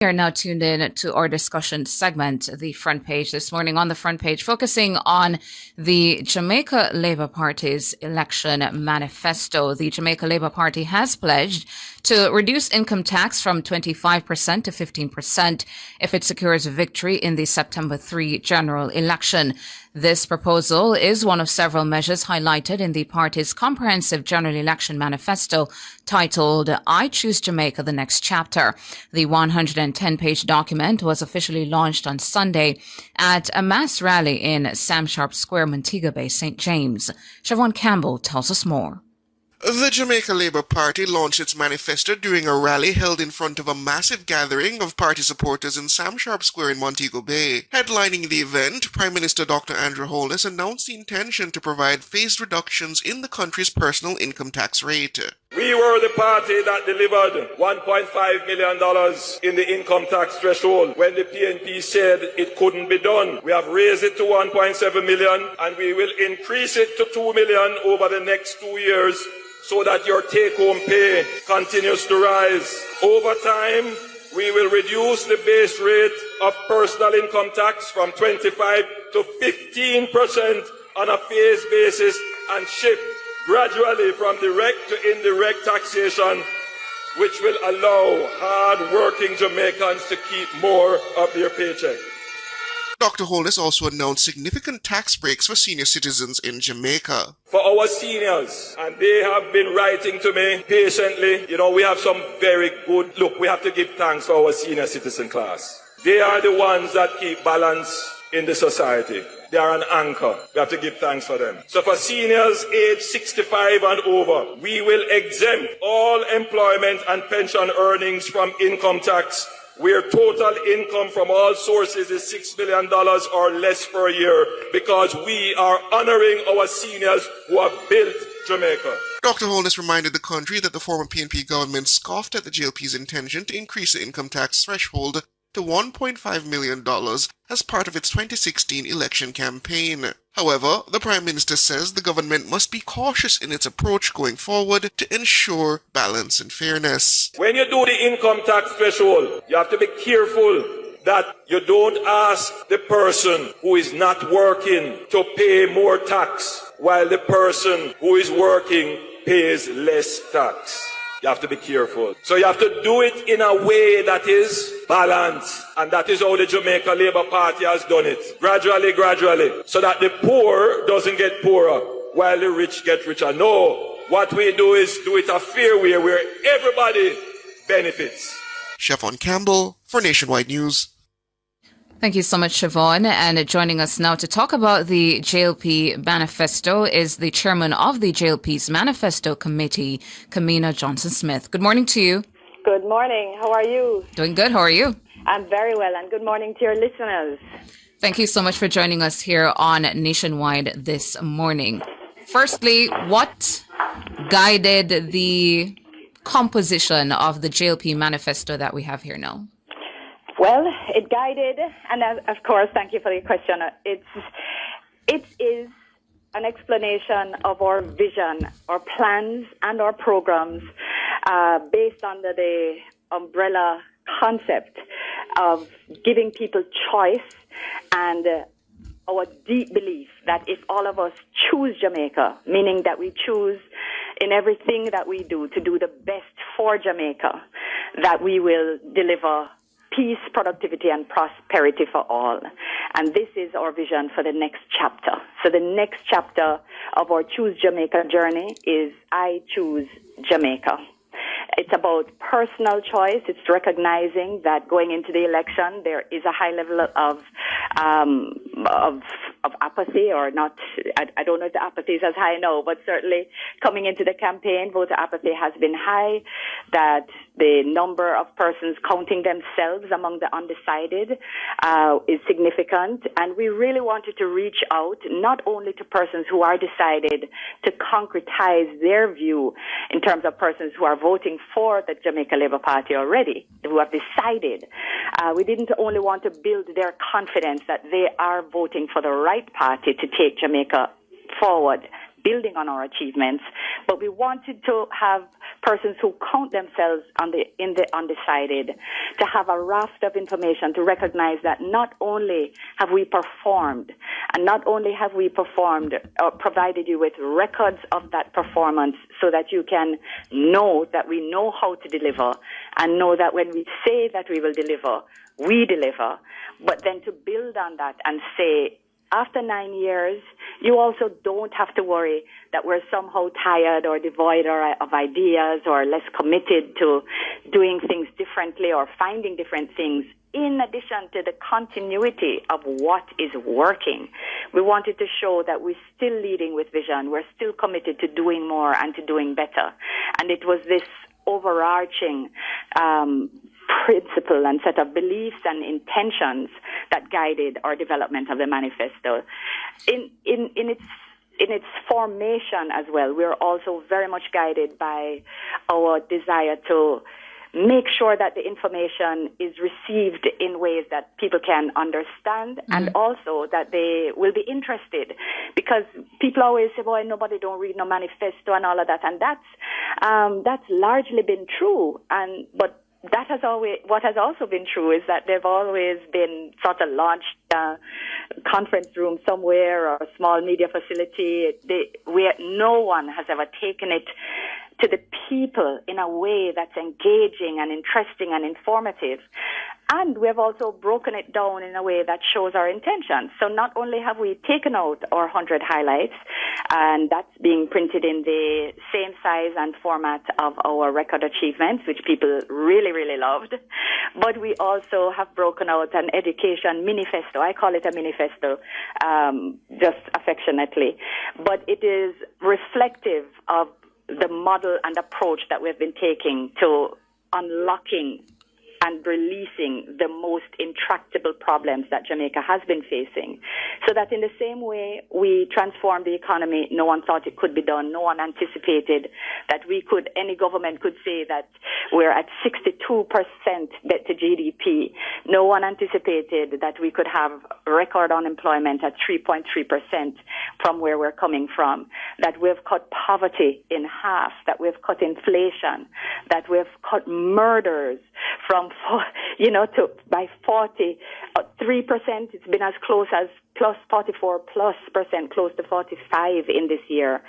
We are now tuned in to our discussion segment, the front page this morning. On the front page, focusing on the Jamaica Labour Party's election manifesto. The Jamaica Labour Party has pledged to reduce income tax from 25% to 15% if it secures victory in the September 3 general election. This proposal is one of several measures highlighted in the party's comprehensive general election manifesto titled I Choose Jamaica, the Next Chapter. The 110-page document was officially launched on Sunday at a mass rally in Sam Sharp Square, Montego Bay, St. James. Siobhan Campbell tells us more. The Jamaica Labour Party launched its manifesto during a rally held in front of a massive gathering of party supporters in Sam Sharp Square in Montego Bay. Headlining the event, Prime Minister Dr. Andrew Holness announced the intention to provide phased reductions in the country's personal income tax rate. We were the party that delivered $1.5 million in the income tax threshold when the PNP said it couldn't be done. We have raised it to 1.7 million and we will increase it to 2 million over the next 2 years so that your take-home pay continues to rise. Over time, we will reduce the base rate of personal income tax from 25 to 15% on a phased basis and shift gradually from direct to indirect taxation, which will allow hard-working Jamaicans to keep more of their paycheck. Dr. Holness also announced significant tax breaks for senior citizens in Jamaica. For our seniors, and they have been writing to me patiently, we have some very good, we have to give thanks for our senior citizen class. They are the ones that keep balance in the society. They are an anchor. We have to give thanks for them. So for seniors aged 65 and over, we will exempt all employment and pension earnings from income tax where total income from all sources is $6 million or less per year, because we are honoring our seniors who have built Jamaica. Dr. Holness reminded the country that the former PNP government scoffed at the JLP's intention to increase the income tax threshold to $1.5 million as part of its 2016 election campaign. However, the Prime Minister says the government must be cautious in its approach going forward to ensure balance and fairness. When you do the income tax threshold, you have to be careful that you don't ask the person who is not working to pay more tax while the person who is working pays less tax. You have to be careful. So you have to do it in a way that is balanced. And that is how the Jamaica Labour Party has done it. Gradually, so that the poor doesn't get poorer while the rich get richer. No, what we do is do it a fair way where everybody benefits. Siobhan Campbell for Nationwide News. Thank you so much, Siobhan. And joining us now to talk about the JLP Manifesto is the chairman of the JLP's Manifesto Committee, Kamina Johnson Smith. Good morning to you. Good morning. How are you? Doing good. How are you? I'm very well, and good morning to your listeners. Thank you so much for joining us here on Nationwide this morning. Firstly, what guided the composition of the JLP Manifesto that we have here now? Well, it guided, and of course, thank you for the question. It is an explanation of our vision, our plans, and our programs based under the umbrella concept of giving people choice and our deep belief that if all of us choose Jamaica, meaning that we choose in everything that we do to do the best for Jamaica, that we will deliver peace, productivity, and prosperity for all. And this is our vision for the next chapter. So the next chapter of our Choose Jamaica journey is I Choose Jamaica. It's about personal choice. It's recognizing that going into the election, there is a high level of apathy, or not. I don't know if the apathy is as high now, but certainly coming into the campaign, voter apathy has been high. That the number of persons counting themselves among the undecided is significant, and we really wanted to reach out not only to persons who are decided, to concretize their view in terms of persons who are voting for the Jamaica Labour Party already, who have decided. We didn't only want to build their confidence that they are voting for the right party to take Jamaica forward building on our achievements, but we wanted to have persons who count themselves in the undecided to have a raft of information to recognize that not only have we performed, and not only have we performed or provided you with records of that performance so that you can know that we know how to deliver and know that when we say that we will deliver, we deliver, but then to build on that and say, after 9 years, you also don't have to worry that we're somehow tired or devoid of ideas or less committed to doing things differently or finding different things, in addition to the continuity of what is working. We wanted to show that we're still leading with vision. We're still committed to doing more and to doing better. And it was this overarching principle and set of beliefs and intentions that guided our development of the manifesto. In its formation as well, we're also very much guided by our desire to make sure that the information is received in ways that people can understand and also that they will be interested, because people always say, boy, nobody don't read no manifesto and all of that, and that's largely been true, but that has always, what has also been true is that they've always been sort of launched conference room somewhere or a small media facility where no one has ever taken it to the people in a way that's engaging and interesting and informative. And we have also broken it down in a way that shows our intentions. So not only have we taken out our 100 highlights, and that's being printed in the same size and format of our record achievements, which people really, really loved, but we also have broken out an education manifesto. I call it a manifesto, just affectionately. But it is reflective of the model and approach that we've been taking to unlocking and releasing the most intractable problems that Jamaica has been facing. So that in the same way we transformed the economy, no one thought it could be done. No one anticipated that any government could say that we're at 62% debt to GDP. No one anticipated that we could have record unemployment at 3.3% from where we're coming from, that we've cut poverty in half, that we've cut inflation, that we've cut murders from by 43%. It's been as close as plus 44+%, close to 45 in this year.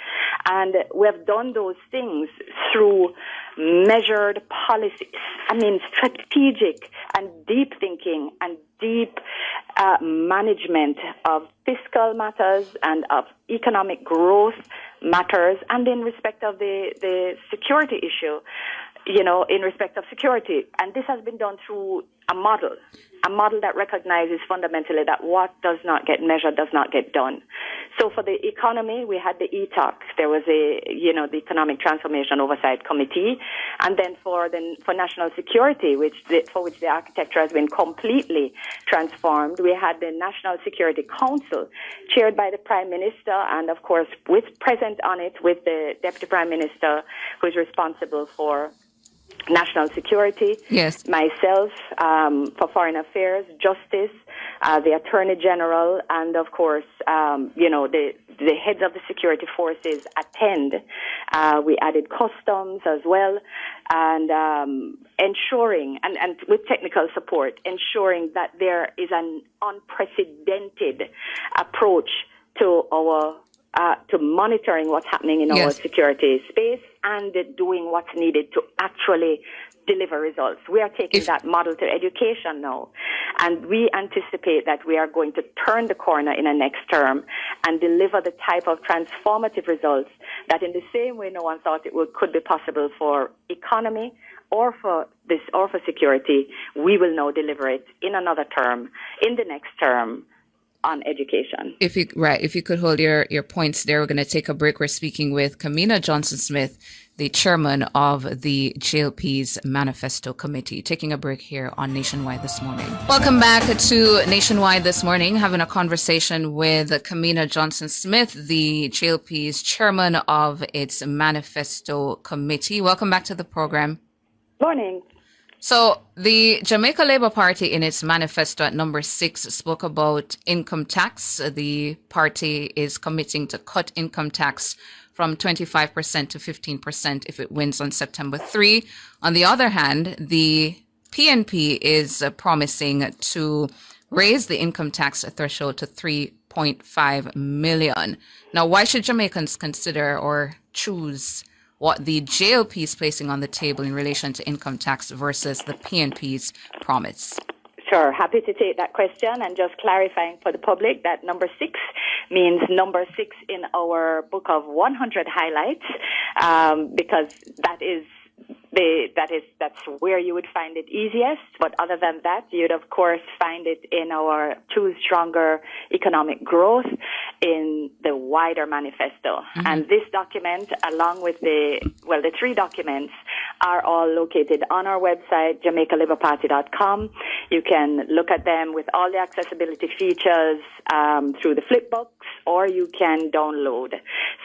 And we have done those things through measured policies. Strategic and deep thinking and deep management of fiscal matters and of economic growth matters, and in respect of the security issue, in respect of security. And this has been done through a model that recognizes fundamentally that what does not get measured does not get done. So for the economy, we had the ETOC. There was the Economic Transformation Oversight Committee. And then for national security, for which the architecture has been completely transformed, we had the National Security Council, chaired by the Prime Minister, and of course, present on it with the Deputy Prime Minister, who is responsible for national security, yes, myself for foreign affairs, justice, the Attorney General, and of course, the heads of the security forces attend. We added customs as well, and ensuring, and with technical support, ensuring that there is an unprecedented approach to our to monitoring what's happening in our security space and doing what's needed to actually deliver results. We are taking that model to education now, and we anticipate that we are going to turn the corner in the next term and deliver the type of transformative results that in the same way no one thought could be possible for economy or for security, we will now deliver it in another term, in the next term, on education. If you could hold your points there, we're going to take a break. We're speaking with Kamina Johnson Smith, the chairman of the JLP's Manifesto Committee. Taking a break here on Nationwide This Morning. Welcome back to Nationwide This Morning, having a conversation with Kamina Johnson Smith, the JLP's chairman of its Manifesto Committee. Welcome back to the program. Morning. So the Jamaica Labour Party in its manifesto at number 6 spoke about income tax. The party is committing to cut income tax from 25% to 15% if it wins on September 3. On the other hand, the PNP is promising to raise the income tax threshold to 3.5 million. Now, why should Jamaicans consider or choose what the JLP is placing on the table in relation to income tax versus the PNP's promise? Sure, happy to take that question, and just clarifying for the public that number 6 means number 6 in our book of 100 highlights, because that's where you would find it easiest. But other than that, you'd of course find it in our Choose Stronger Economic Growth in the wider manifesto. Mm-hmm. And this document, along with the 3 documents, are all located on our website, JamaicaLabourParty.com. You can look at them with all the accessibility features through the flipbooks, or you can download.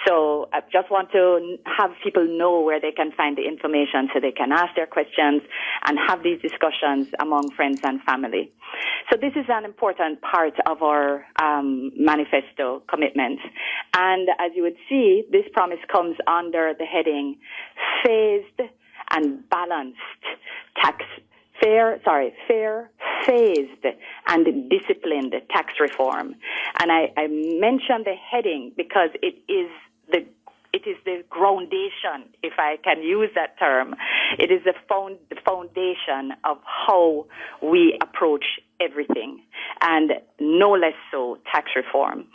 So I just want to have people know where they can find the information so they can ask their questions and have these discussions among friends and family. So this is an important part of our manifesto commitment. And as you would see, this promise comes under the heading phased and balanced fair, phased and disciplined tax reform. And I mention the heading because it is the groundation, if I can use that term. It is the foundation of how we approach everything, and no less so tax reform.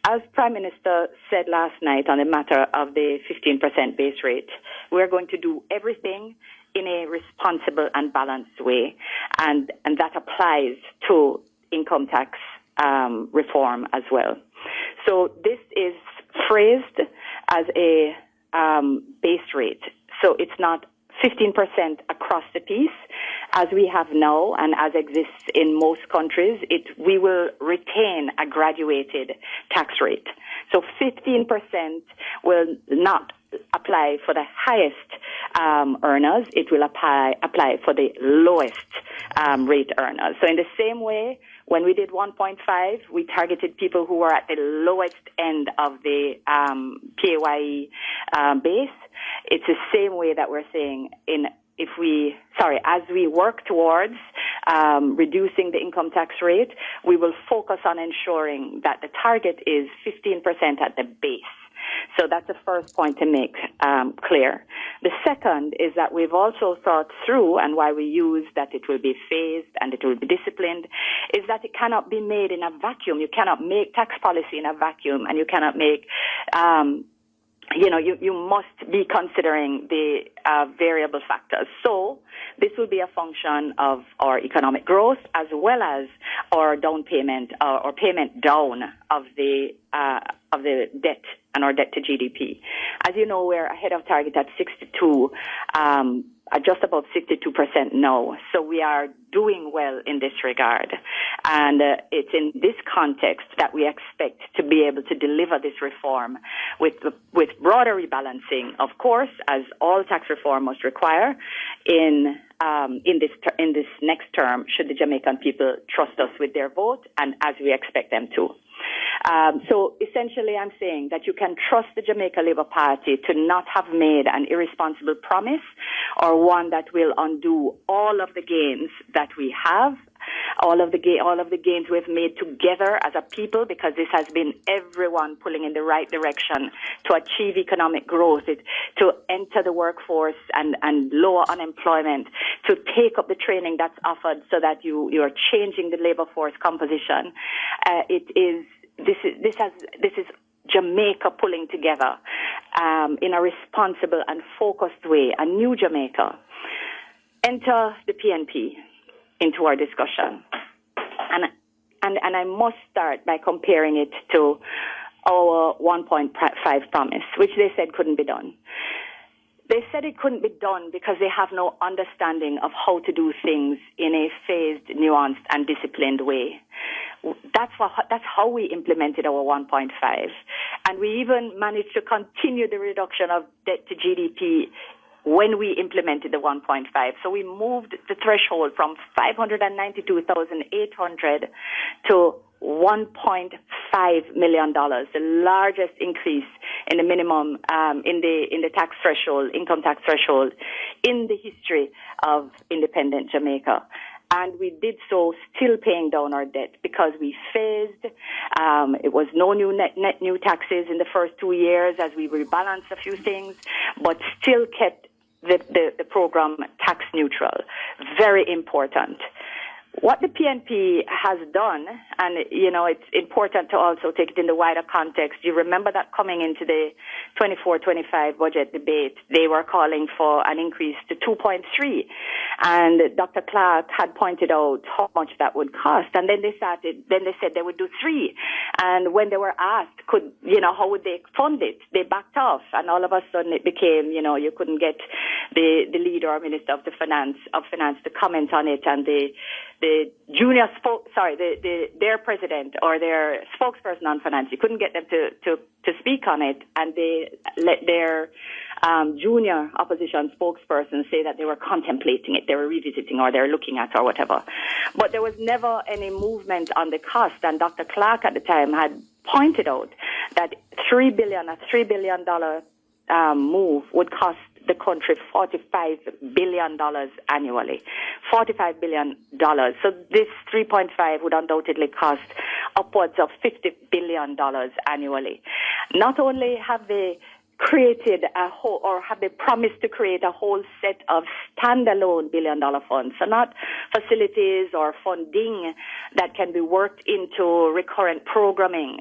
As Prime Minister said last night on the matter of the 15% base rate, we're going to do everything in a responsible and balanced way, and that applies to income tax reform as well. So this is phrased as a base rate. So it's not 15% across the piece, as we have now and as exists in most countries. We will retain a graduated tax rate. So 15% will not apply for the highest earners. It will apply for the lowest rate earners. So in the same way, when we did 1.5, we targeted people who were at the lowest end of the PAYE base. It's the same way that we're saying as we work towards reducing the income tax rate, we will focus on ensuring that the target is 15% at the base. So that's the first point to make clear. The second is that we've also thought through, and why we use that it will be phased and it will be disciplined, is that it cannot be made in a vacuum. You cannot make tax policy in a vacuum, and you cannot make you must be considering the variable factors. So this will be a function of our economic growth as well as our down payment or payment down of the debt and our debt to GDP. As you know, we're ahead of target at 62, just about 62% now. So we are doing well in this regard. And it's in this context that we expect to be able to deliver this reform with broader rebalancing, of course, as all tax reform must require in this next term, should the Jamaican people trust us with their vote, and as we expect them to. So essentially, I'm saying that you can trust the Jamaica Labour Party to not have made an irresponsible promise or one that will undo all of the gains that we have, all of the gains we've made together as a people, because this has been everyone pulling in the right direction to achieve economic growth, to enter the workforce and lower unemployment, to take up the training that's offered so that you are changing the labor force composition. This is Jamaica pulling together in a responsible and focused way, a new Jamaica. Enter the PNP into our discussion. And I must start by comparing it to our 1.5 promise, which they said couldn't be done. They said it couldn't be done because they have no understanding of how to do things in a phased, nuanced, and disciplined way. That's how we implemented our 1.5. And we even managed to continue the reduction of debt to GDP when we implemented the 1.5. So we moved the threshold from 592,800 to $1.5 million, the largest increase in the minimum in the tax threshold, income tax threshold, in the history of independent Jamaica. And we did so still paying down our debt because we phased. It was no new net new taxes in the first 2 years as we rebalanced a few things, but still kept the program tax neutral. Very important. What the PNP has done, and, it's important to also take it in the wider context. You remember that coming into the 24-25 budget debate, they were calling for an increase to 2.3. And Dr. Clark had pointed out how much that would cost. And then they said they would do 3. And when they were asked, how would they fund it? They backed off. And all of a sudden it became, you couldn't get the leader or minister of finance to comment on it. And their president or their spokesperson on finance, you couldn't get them to speak on it, and they let their junior opposition spokesperson say that they were contemplating it, they were revisiting, or they were looking at, or whatever. But there was never any movement on the cost, and Dr. Clark at the time had pointed out that a $3 billion move would cost the country $45 billion annually. $45 billion. So this 3.5 would undoubtedly cost upwards of $50 billion annually. Not only have they created have they promised to create a whole set of standalone billion-dollar funds. So not facilities or funding that can be worked into recurrent programming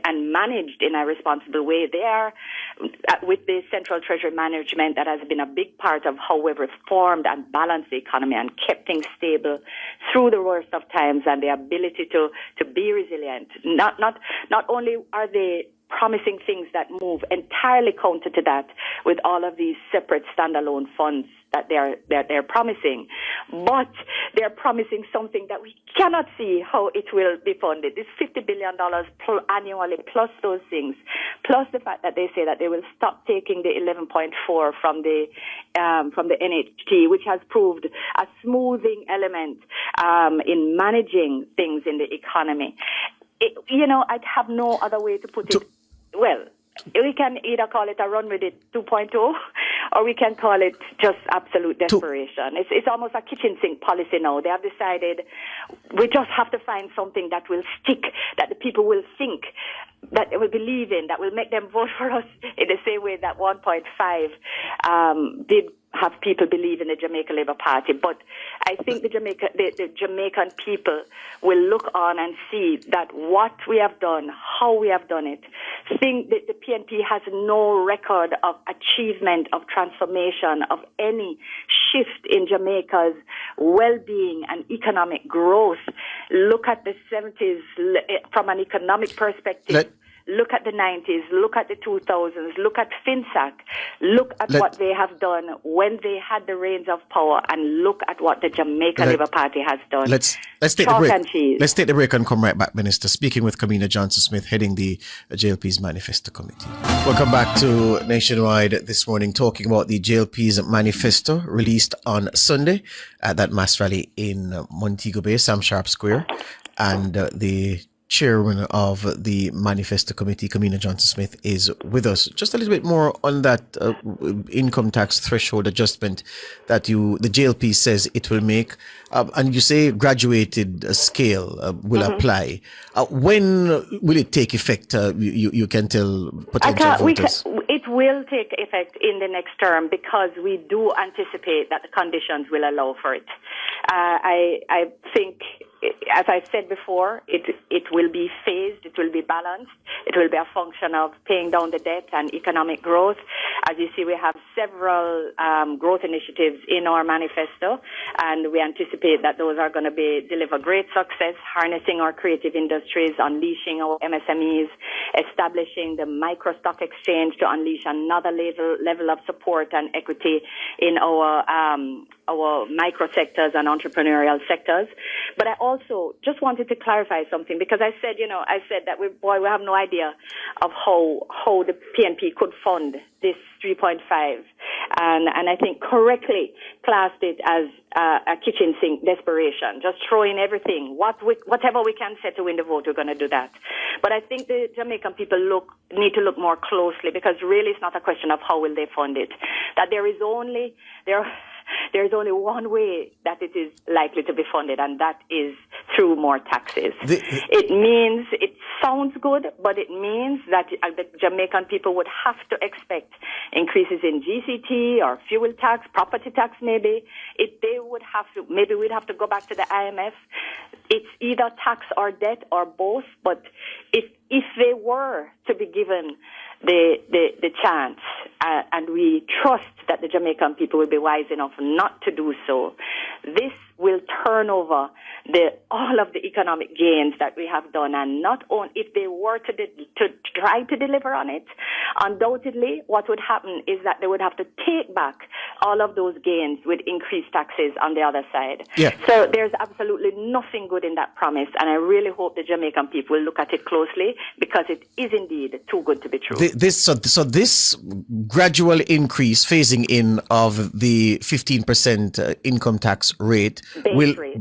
and managed in a responsible way. They are, with the central treasury management, that has been a big part of how we've reformed and balanced the economy and kept things stable through the worst of times, and the ability to be resilient. Not only are they promising things that move entirely counter to that with all of these separate standalone funds that they're promising, but they're promising something that we cannot see how it will be funded. This $50 billion annually, plus those things, plus the fact that they say that they will stop taking the 11.4 from the NHT, which has proved a smoothing element in managing things in the economy. I'd have no other way to put it. Well, we can either call it a run with it 2.0, or we can call it just absolute desperation. It's almost a kitchen sink policy now. They have decided we just have to find something that will stick, that the people will think, that they will believe in, that will make them vote for us in the same way that 1.5 did have people believe in the Jamaica Labour Party. But I think the Jamaican people will look on and see that what we have done, how we have done it. Think that the PNP has no record of achievement, of transformation, of any shift in Jamaica's well-being and economic growth. Look at the 70s from an economic perspective. Look at the 90s, look at the 2000s, look at FinSAC, look at what they have done when they had the reins of power, and look at what the Jamaica Labour Party has done. Let's take the break. Let's take the break and come right back, Minister. Speaking with Kamina Johnson Smith, heading the JLP's Manifesto Committee. Welcome back to Nationwide this morning, talking about the JLP's Manifesto released on Sunday at that mass rally in Montego Bay, Sam Sharp Square, and the chairman of the Manifesto Committee, Kamina Johnson Smith, is with us. Just a little bit more on that income tax threshold adjustment that the JLP says it will make, and you say graduated scale will apply. When will it take effect? You can tell potential voters. It will take effect in the next term because we do anticipate that the conditions will allow for it. I think, as I said before, it will be phased, it will be balanced, it will be a function of paying down the debt and economic growth. As you see, we have several growth initiatives in our manifesto, and we anticipate that those are going to deliver great success, harnessing our creative industries, unleashing our MSMEs, establishing the micro stock exchange to unleash another level of support and equity in our micro sectors and entrepreneurial sectors. But I also just wanted to clarify something, because I said that we have no idea of how the PNP could fund this 3.5. and I think correctly classed it as a kitchen sink desperation, just throwing everything, whatever we can say to win the vote, we're going to do that. But I think the Jamaican people need to look more closely, because really it's not a question of how will they fund it. That there's only one way that it is likely to be funded, and that is through more taxes. It sounds good, but it means that the Jamaican people would have to expect increases in GCT or fuel tax, property tax maybe. Maybe we'd have to go back to the IMF. It's either tax or debt or both, but if they were to be given the chance, and we trust that the Jamaican people will be wise enough not to do so, this will turn over all of the economic gains that we have done, and not only if they were to try to deliver on it, undoubtedly what would happen is that they would have to take back all of those gains with increased taxes on the other side. Yeah. So there's absolutely nothing good in that promise, and I really hope the Jamaican people will look at it closely, because it is indeed too good to be true. This gradual increase, phasing in of the 15% income tax rate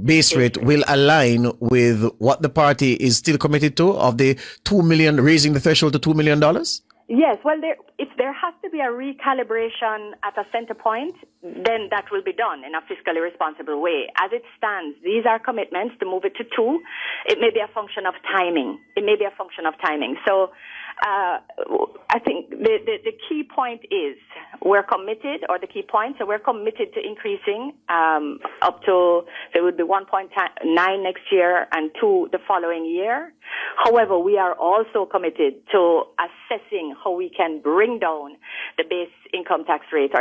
base rate will align with what the party is still committed to, of the $2 million, raising the threshold to $2 million? Yes, well, if there has to be a recalibration at a center point, then that will be done in a fiscally responsible way. As it stands, these are commitments to move it to 2. It may be a function of timing. So I think the key point is we're committed to increasing up to, there would be 1.9 next year and 2 the following year. However, we are also committed to assessing how we can bring down the base income tax rate,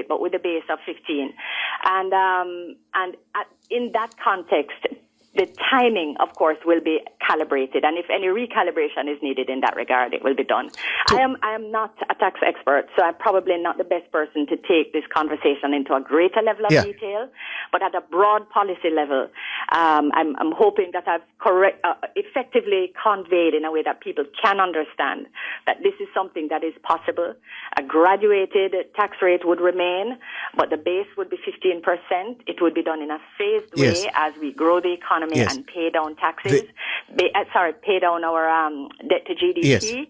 but with a base of 15. In that context, the timing, of course, will be calibrated, and if any recalibration is needed in that regard, it will be done. I am not a tax expert, so I'm probably not the best person to take this conversation into a greater level of detail, but at a broad policy level, I'm hoping that I've effectively conveyed in a way that people can understand that this is something that is possible. A graduated tax rate would remain, but the base would be 15%. It would be done in a phased way as we grow the economy and pay down taxes, pay down our debt to GDP,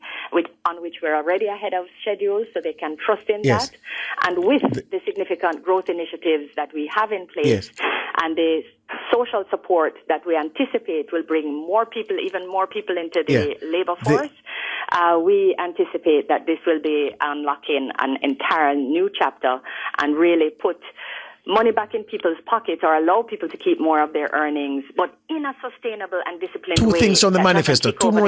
on which we're already ahead of schedule, so they can trust in that. And with the significant growth initiatives that we have in place and the social support that we anticipate will bring even more people into the labor force, we anticipate that this will be unlocking an entire new chapter and really put money back in people's pockets, or allow people to keep more of their earnings, but in a sustainable and disciplined way. Two more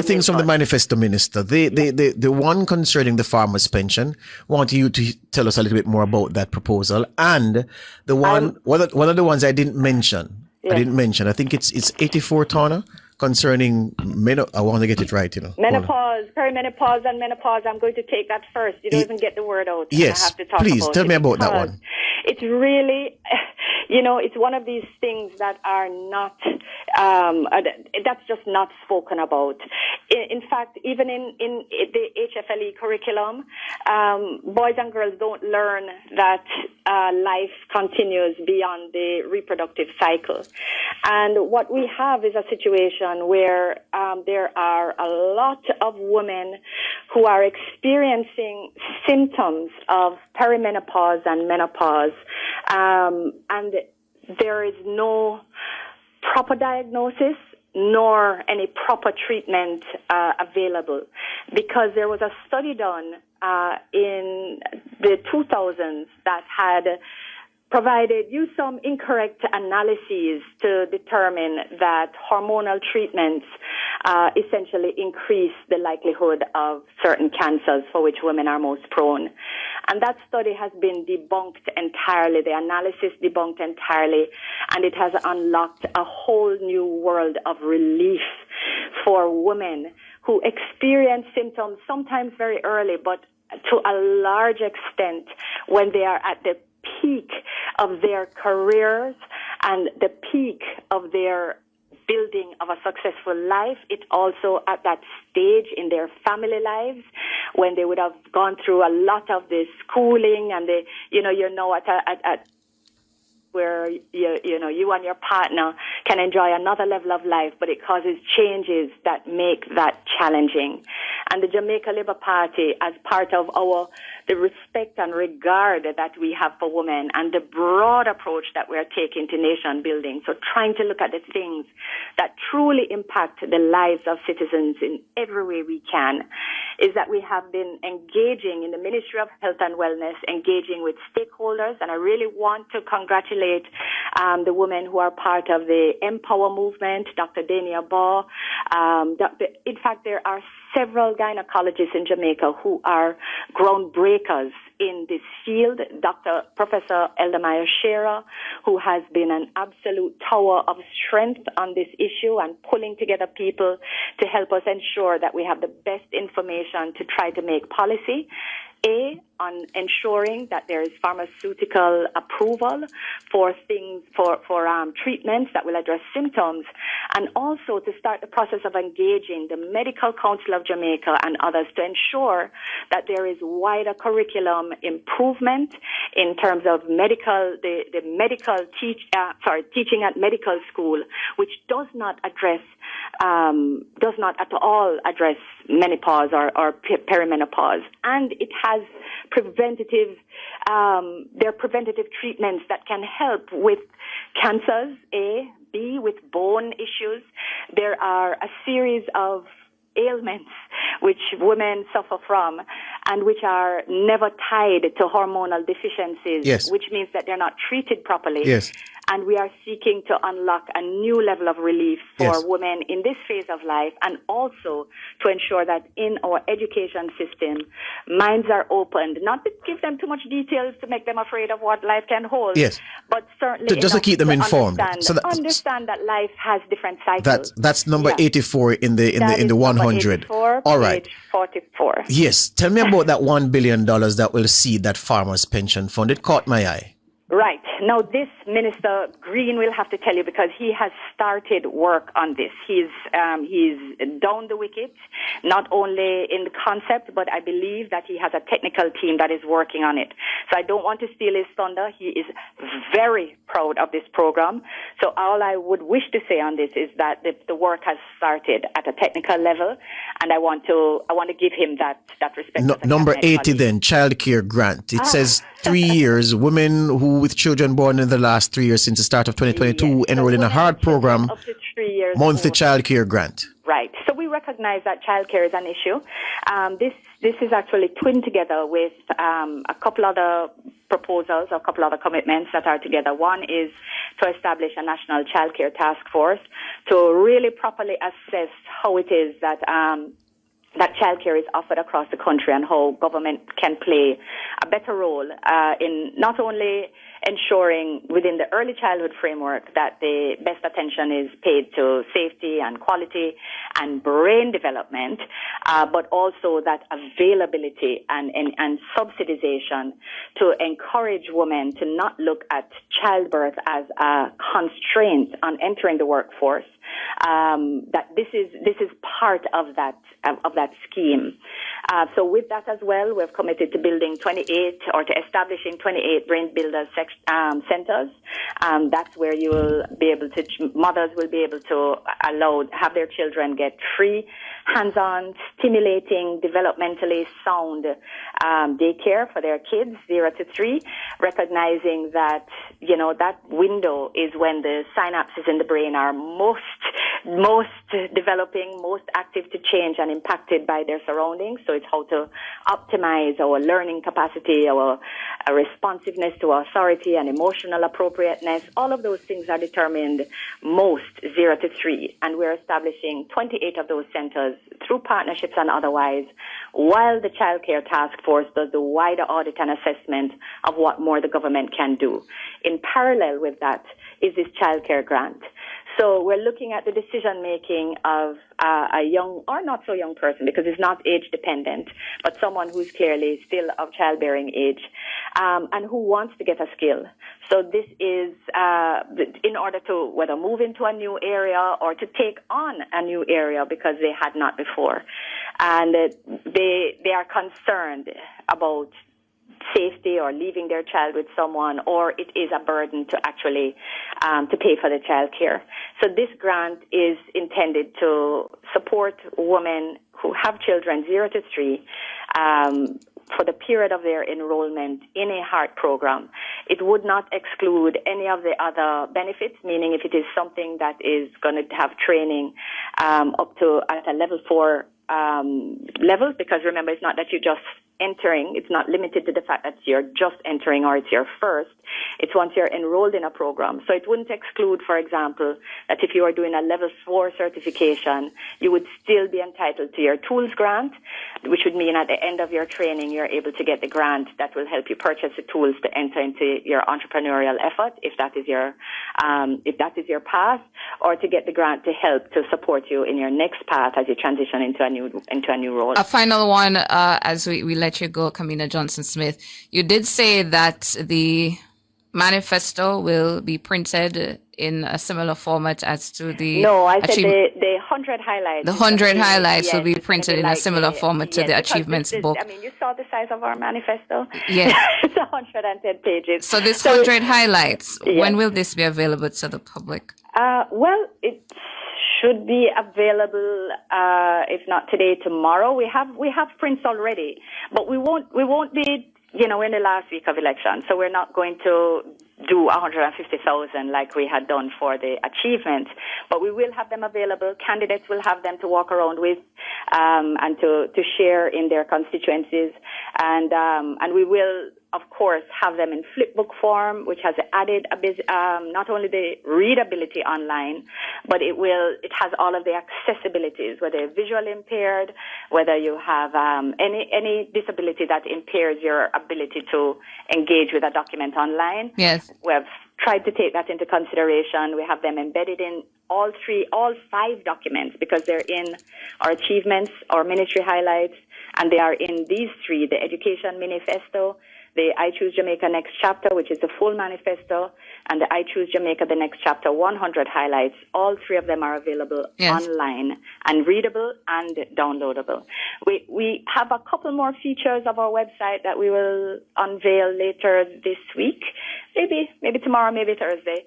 things from the manifesto, Minister. The one concerning the farmers' pension. Want you to tell us a little bit more about that proposal, and the one one of the ones I didn't mention. I think it's 84 Tana concerning I want to get it right, menopause, perimenopause, and menopause. I'm going to take that first. You don't even get the word out. Yes, I have to talk please tell me about that one. It's really, it's one of these things that are not, that's just not spoken about. In fact, even in the HFLE curriculum, boys and girls don't learn that life continues beyond the reproductive cycle. And what we have is a situation where there are a lot of women who are experiencing symptoms of perimenopause and menopause, and there is no proper diagnosis nor any proper treatment available, because there was a study done in the 2000s that had used some incorrect analyses to determine that hormonal treatments essentially increase the likelihood of certain cancers for which women are most prone. And that study has been debunked entirely, the analysis debunked entirely, and it has unlocked a whole new world of relief for women who experience symptoms sometimes very early, but to a large extent when they are at the peak of their careers and the peak of their building of a successful life. It's also at that stage in their family lives when they would have gone through a lot of the schooling and at where you and your partner can enjoy another level of life, but it causes changes that make that challenging. And the Jamaica Labour Party, as part of the respect and regard that we have for women and the broad approach that we're taking to nation building, so trying to look at the things that truly impact the lives of citizens in every way we can, is that we have been engaging in the Ministry of Health and Wellness, engaging with stakeholders, and I really want to congratulate the women who are part of the Empower movement, Dr. Dania Baugh. In fact, there are several gynecologists in Jamaica who are groundbreakers in this field. Professor Eldamaya Shearer, who has been an absolute tower of strength on this issue and pulling together people to help us ensure that we have the best information to try to make policy. On ensuring that there is pharmaceutical approval for treatments that will address symptoms, and also to start the process of engaging the Medical Council of Jamaica and others to ensure that there is wider curriculum improvement in terms of teaching at medical school, which does not at all address menopause or perimenopause, and it has preventative treatments that can help with cancers, B, with bone issues. There are a series of ailments which women suffer from and which are never tied to hormonal deficiencies, yes, which means that they're not treated properly. Yes. And we are seeking to unlock a new level of relief for yes, women in this phase of life, and also to ensure that in our education system, minds are opened, not to give them too much details to make them afraid of what life can hold, yes, but certainly just to keep them informed. Understand that life has different cycles. That's number 84 in the 100. All right. Page 44. Yes. Tell me about that $1 billion that will seed that farmers' pension fund. It caught my eye. Right. Now, this Minister Green will have to tell you, because he has started work on this. He's down the wicket, not only in the concept, but I believe that he has a technical team that is working on it. So I don't want to steal his thunder. He is very proud of this program. So all I would wish to say on this is that the work has started at a technical level, and I want to give him that respect. Number 80 then, childcare grant. It says 3 years, women who with children born in the last 3 years since the start of 2022 enrolled in a hard program, up to 3 years monthly childcare grant. Right. So we recognize that childcare is an issue. This is actually twinned together with a couple other proposals, a couple other commitments that are together. One is to establish a national childcare task force to really properly assess how it is that childcare is offered across the country and how government can play a better role in not only ensuring within the early childhood framework that the best attention is paid to safety and quality and brain development, but also that availability and subsidization to encourage women to not look at childbirth as a constraint on entering the workforce. That this is part of that scheme. So with that as well, we've committed to building 28 or to establishing 28 brain builder centers. That's where you will be able to, mothers will be able to have their children get free, hands-on, stimulating, developmentally sound daycare for their kids, 0 to 3, recognizing that, that window is when the synapses in the brain are most developing, most active to change and impacted by their surroundings. So it's how to optimize our learning capacity, our responsiveness to authority and emotional appropriateness. All of those things are determined most 0 to 3. And we're establishing 28 of those centers through partnerships and otherwise, while the Child Care Task Force does the wider audit and assessment of what more the government can do. In parallel with that is this Child Care Grant. So we're looking at the decision-making of a young or not so young person, because it's not age-dependent, but someone who's clearly still of childbearing age, and who wants to get a skill. So this is in order to whether move into a new area or to take on a new area because they had not before. And they are concerned about safety or leaving their child with someone, or it is a burden to actually to pay for the child care. So this grant is intended to support women who have children 0 to 3 for the period of their enrollment in a HEART program. It would not exclude any of the other benefits, meaning if it is something that is going to have training up to at a level 4 level, because remember, it's not that you just entering. It's not limited to the fact that you're just entering or it's your first. It's once you're enrolled in a program. So it wouldn't exclude, for example, that if you are doing a level 4 certification, you would still be entitled to your tools grant, which would mean at the end of your training, you're able to get the grant that will help you purchase the tools to enter into your entrepreneurial effort, if that is your path, or to get the grant to help to support you in your next path as you transition into a new role. A final one, as we let you go, Kamina Johnson Smith. You did say that the manifesto will be printed in a similar format as to the... No, I said the 100 highlights. The 100 highlights will be printed in a similar format to the achievements book. I mean, you saw the size of our manifesto? Yes. It's 110 pages. So this 100 highlights, when will this be available to the public? Well, it should be available, if not today, tomorrow. We have prints already, but we won't be, in the last week of election. So we're not going to do 150,000 like we had done for the achievement, but we will have them available. Candidates will have them to walk around with, and to share in their constituencies, and we will, of course, have them in flipbook form, which has added not only the readability online, but it has all of the accessibilities, whether you're visually impaired, whether you have any disability that impairs your ability to engage with a document online. Yes. We have tried to take that into consideration. We have them embedded in all 5 documents, because they're in our achievements, our ministry highlights, and they are in these 3, the Education Manifesto, the I Choose Jamaica Next Chapter, which is the full manifesto, and the I Choose Jamaica The Next Chapter 100 highlights. All 3 of them are available online and readable and downloadable. We have a couple more features of our website that we will unveil later this week, maybe tomorrow, maybe Thursday.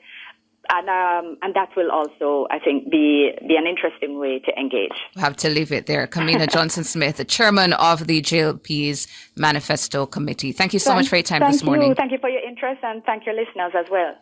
And that will also, I think, be an interesting way to engage. We'll have to leave it there. Kamina Johnson Smith, the chairman of the JLP's Manifesto Committee. Thank you so much for your time this morning. Thank you for your interest, and thank your listeners as well.